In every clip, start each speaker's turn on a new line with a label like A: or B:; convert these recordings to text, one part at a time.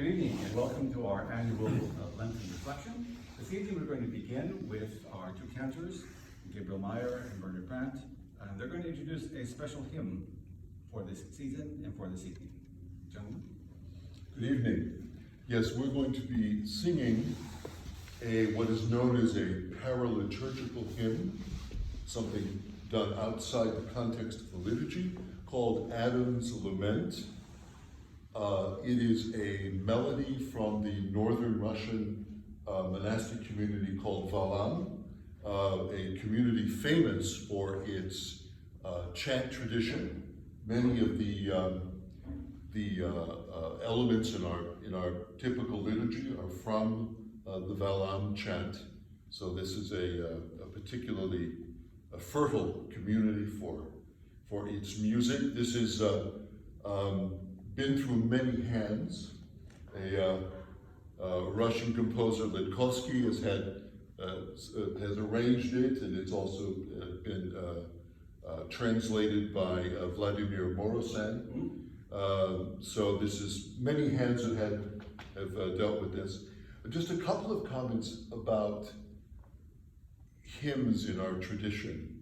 A: Good evening and welcome to our annual Lenten reflection. This evening we're going to begin with our two cantors, Gabriel Meyer and Bernard Brandt. They're going to introduce a special hymn for this season and for this evening. Gentlemen.
B: Good evening. Yes, we're going to be singing what is known as a para-liturgcal hymn, something done outside the context of the liturgy, called Adam's Lament. It is a melody from the northern Russian monastic community called Valaam, a community famous for its chant tradition. Many of the elements in our typical liturgy are from the Valaam chant. So this is a particularly fertile community for its music. This is been through many hands. A Russian composer, Litkovsky, has arranged it, and it's also been translated by Vladimir Morosan. So this is many hands that have dealt with this. Just a couple of comments about hymns in our tradition.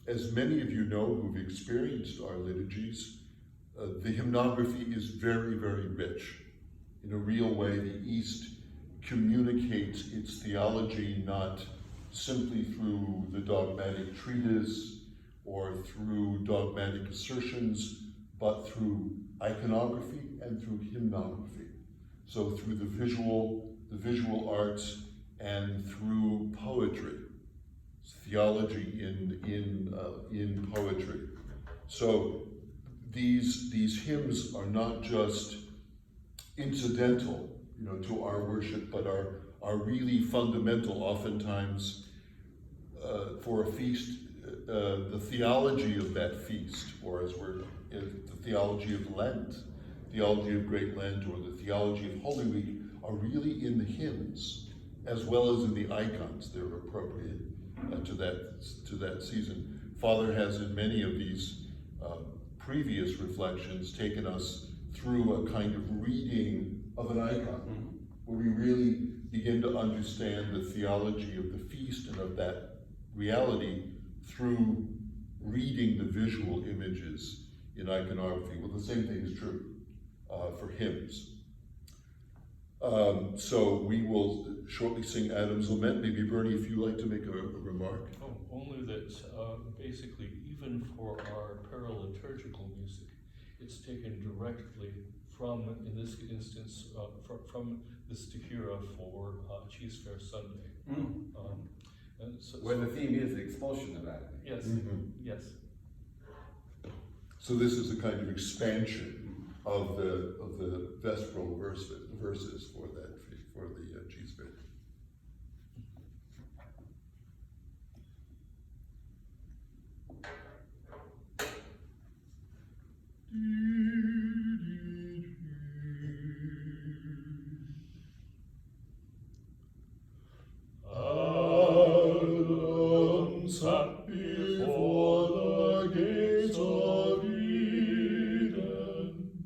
B: As many of you know who've experienced our liturgies, the hymnography is very, very rich. In a real way, the East communicates its theology not simply through the dogmatic treatise or through dogmatic assertions, but through iconography and through hymnography. So through the visual arts and through poetry, theology in poetry. So these hymns are not just incidental, to our worship, but are really fundamental. Oftentimes, for a feast, the theology of that feast, or the theology of Lent, theology of Great Lent, or the theology of Holy Week, are really in the hymns, as well as in the icons that are appropriate to that season. Father has, in many of these previous reflections, taken us through a kind of reading of an icon, where we really begin to understand the theology of the feast and of that reality through reading the visual images in iconography. Well, the same thing is true for hymns. So we will shortly sing Adam's Lament. Maybe Bernie, if you'd like to make a remark.
C: Oh, only that basically, even for our para-liturgical music, it's taken directly from, in this instance, from the Stihira for Cheese Fair Sunday. And
A: Where the theme is the expulsion of Adam.
C: Yes, yes.
B: So this is a kind of expansion of the vespral verses for the cheese fair.
D: Adam sat before the gates of Eden.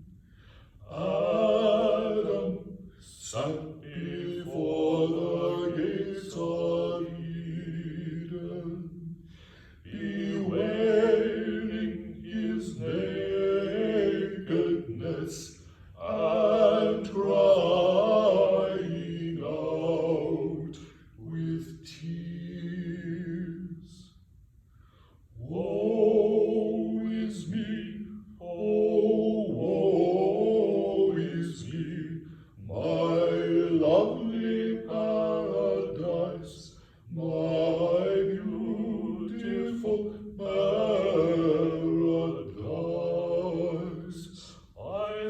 D: Adam sat before the gates of Eden, bewailing his nakedness and crying out with tears. Woe is me, oh, woe is me, my lovely paradise, my beautiful paradise. I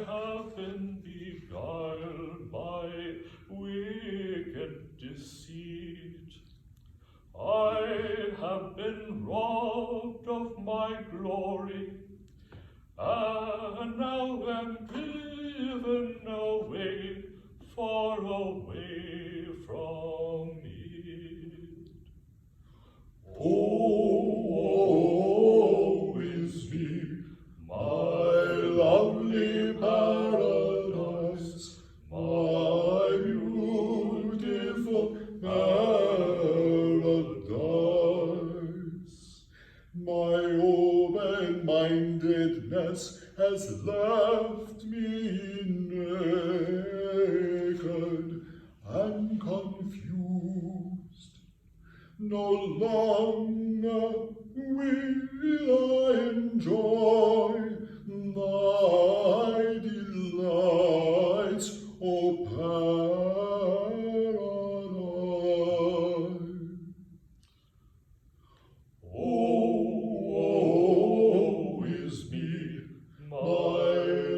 D: have been beguiled by wicked deceit. I have been robbed of my glory, and now am driven away, far away from it. Oh, woe is me, my lovely paradise.
B: left me naked and confused. No longer will I enjoy thy delights, O paradise. Woe is me, my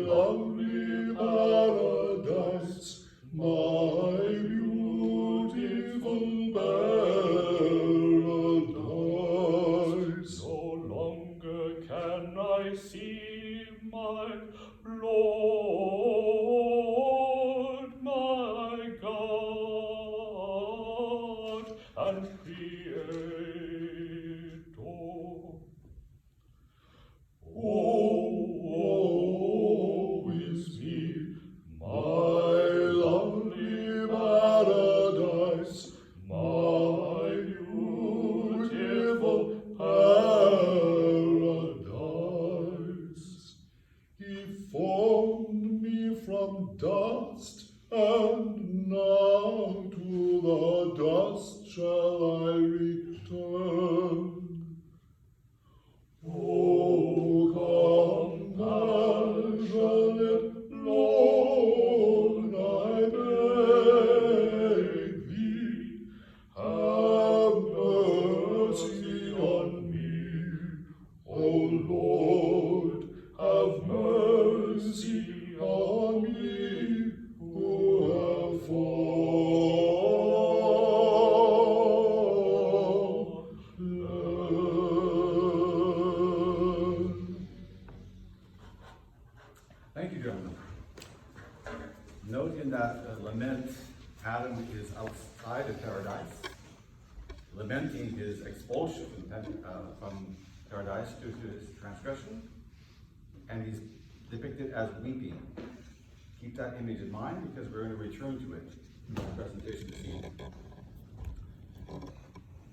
B: lovely paradise, my beautiful paradise.
D: No longer can I see my Lord, my God and Creator. Woe is me, my lovely paradise, my beautiful paradise.
B: He formed me from dust, and now to the dust shall I return. O compassionate Lord, I beg thee, have mercy on me. O Lord, have mercy on me, who have fallen.
A: Thank you, gentlemen. Note in that lament, Adam is outside of paradise, lamenting his expulsion from paradise due to his transgression, and he's depicted as weeping. Keep that image in mind because we're going to return to it in the presentation this evening.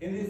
A: In this